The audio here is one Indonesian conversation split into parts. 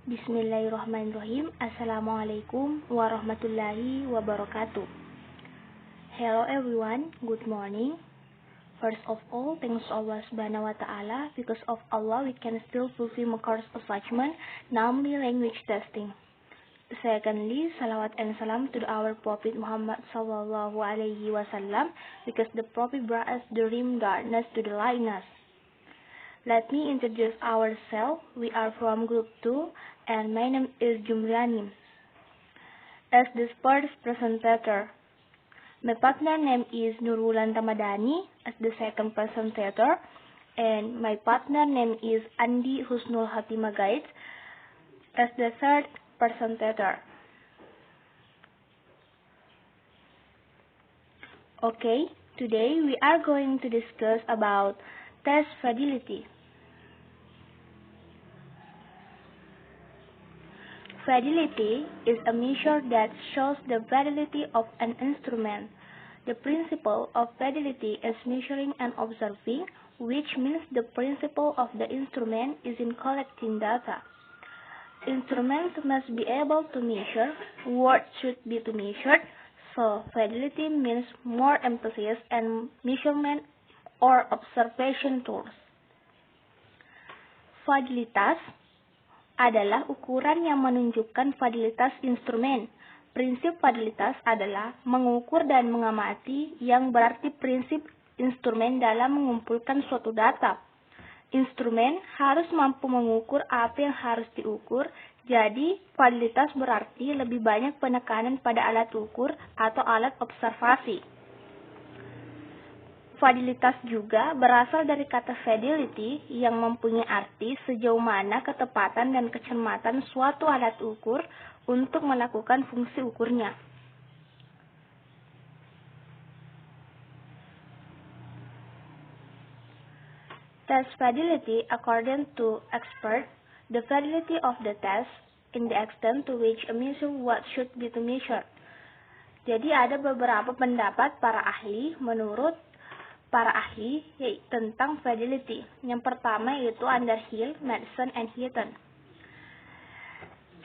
Bismillahirrahmanirrahim. Assalamualaikum warahmatullahi wabarakatuh. Hello everyone, good morning. First of all, thanks to Allah Subhanahu wa Ta'ala. Because of Allah, we can still fulfill my course assignment, namely language testing. Secondly, salawat and salam to our Prophet Muhammad sallallahu alaihi wasallam, because the Prophet brought us the rim darkness to the lightness. Let me introduce ourselves. We are from Group 2, and my name is Jumriani. As the first presenter, my partner name is Nurulan Ramadhani as the second presenter, and my partner name is Andi Husnul Hatimah Gaid as the third presenter. Okay, today we are going to discuss about test fidelity. Fidelity is a measure that shows the validity of an instrument. The principle of fidelity is measuring and observing, which means the principle of the instrument is in collecting data. Instruments must be able to measure what should be to measured, so fidelity means more emphasis and measurement or observation tools. Fidelitas adalah ukuran yang menunjukkan fidelitas instrumen. Prinsip fidelitas adalah mengukur dan mengamati, yang berarti prinsip instrumen dalam mengumpulkan suatu data. Instrumen harus mampu mengukur apa yang harus diukur, jadi fidelitas berarti lebih banyak penekanan pada alat ukur atau alat observasi. Fidelitas juga berasal dari kata fidelity yang mempunyai arti sejauh mana ketepatan dan kecermatan suatu alat ukur untuk melakukan fungsi ukurnya. Test fidelity, according to experts, the fidelity of the test in the extent to which a measure what should be to measure. Jadi ada beberapa pendapat para ahli menurut para ahli tentang fidelity. Yang pertama yaitu Underhill, Madsen, and Heaton.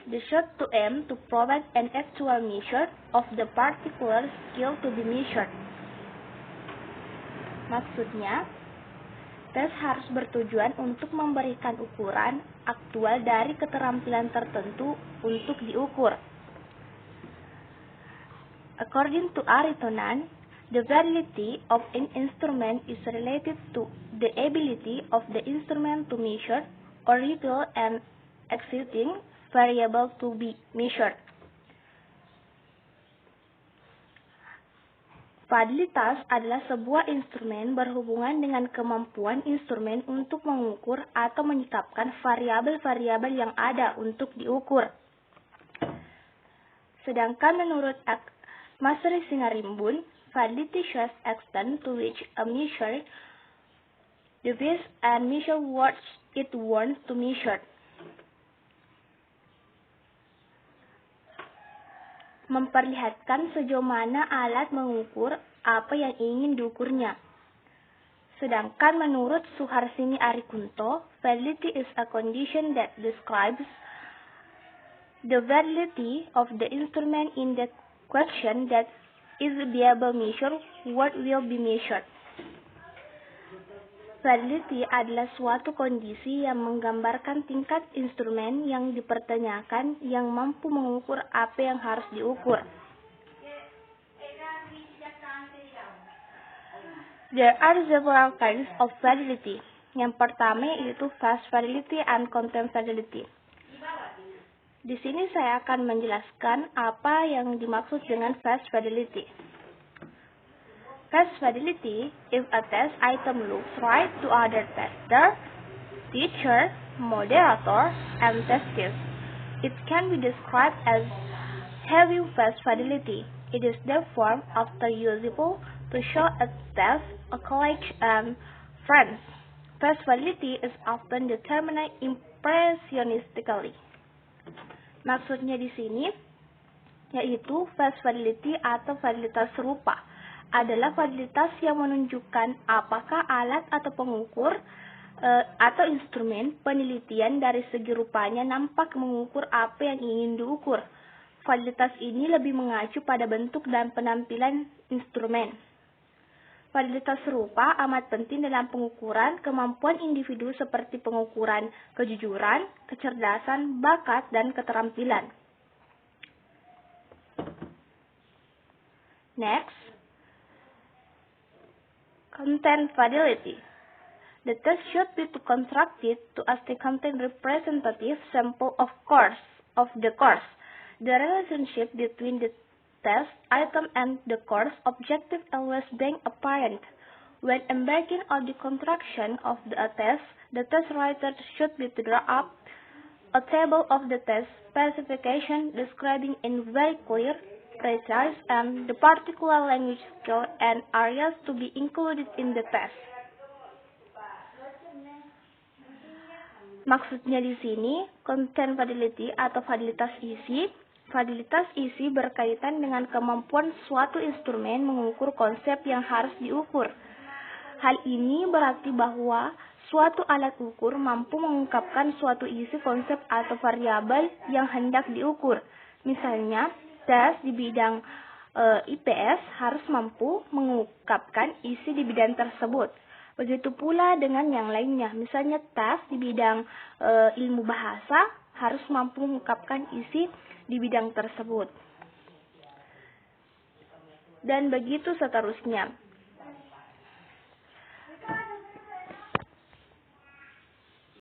The shot to aim to provide an actual measure of the particular skill to be measured. Maksudnya, tes harus bertujuan untuk memberikan ukuran aktual dari keterampilan tertentu untuk diukur. According to Aritonan, the validity of an instrument is related to the ability of the instrument to measure or reveal an existing variable to be measured. Fidelitas adalah sebuah instrumen berhubungan dengan kemampuan instrumen untuk mengukur atau menyikapkan variabel-variabel yang ada untuk diukur. Sedangkan menurut Masri Singarimbun, fidelity shows extent to which a measure deviates and measure what it wants to measure. Memperlihatkan sejauh mana alat mengukur apa yang ingin diukurnya. Sedangkan menurut Suharsini Arikunto, fidelity is a condition that describes the validity of the instrument in the question that is be able to measure what will be measured. Fidelity adalah suatu kondisi yang menggambarkan tingkat instrumen yang dipertanyakan yang mampu mengukur apa yang harus diukur. There are several kinds of fidelity. Yang pertama yaitu fast fidelity and content fidelity. Di sini saya akan menjelaskan apa yang dimaksud dengan fast fidelity. Fast fidelity is a test item looks right to other tester, teacher, moderator, and test case. It can be described as having fast fidelity. It is therefore often usable to show a test, a college, and friends. Fast fidelity is often determined impressionistically. Maksudnya di sini yaitu fast fidelity atau fidelitas serupa adalah fidelitas yang menunjukkan apakah alat atau pengukur atau instrumen penelitian dari segi rupanya nampak mengukur apa yang ingin diukur. Validitas ini lebih mengacu pada bentuk dan penampilan instrumen. Validitas serupa amat penting dalam pengukuran kemampuan individu seperti pengukuran kejujuran, kecerdasan, bakat, dan keterampilan. Next, content validity. The test should be constructed to as the content representative sample of the course. The relationship between the test item and the course objective always being apparent. When embarking on the construction of the test, the test writer should be to draw up a table of the test specification describing in very clear, precise, and the particular language skill and areas to be included in the test. Maksudnya di sini, content validity atau validitas isi. Validitas isi berkaitan dengan kemampuan suatu instrumen mengukur konsep yang harus diukur. Hal ini berarti bahwa suatu alat ukur mampu mengungkapkan suatu isi konsep atau variabel yang hendak diukur. Misalnya, tes di bidang IPS harus mampu mengungkapkan isi di bidang tersebut. Begitu pula dengan yang lainnya. Misalnya, tes di bidang ilmu bahasa harus mampu mengungkapkan isi di bidang tersebut. Dan begitu seterusnya.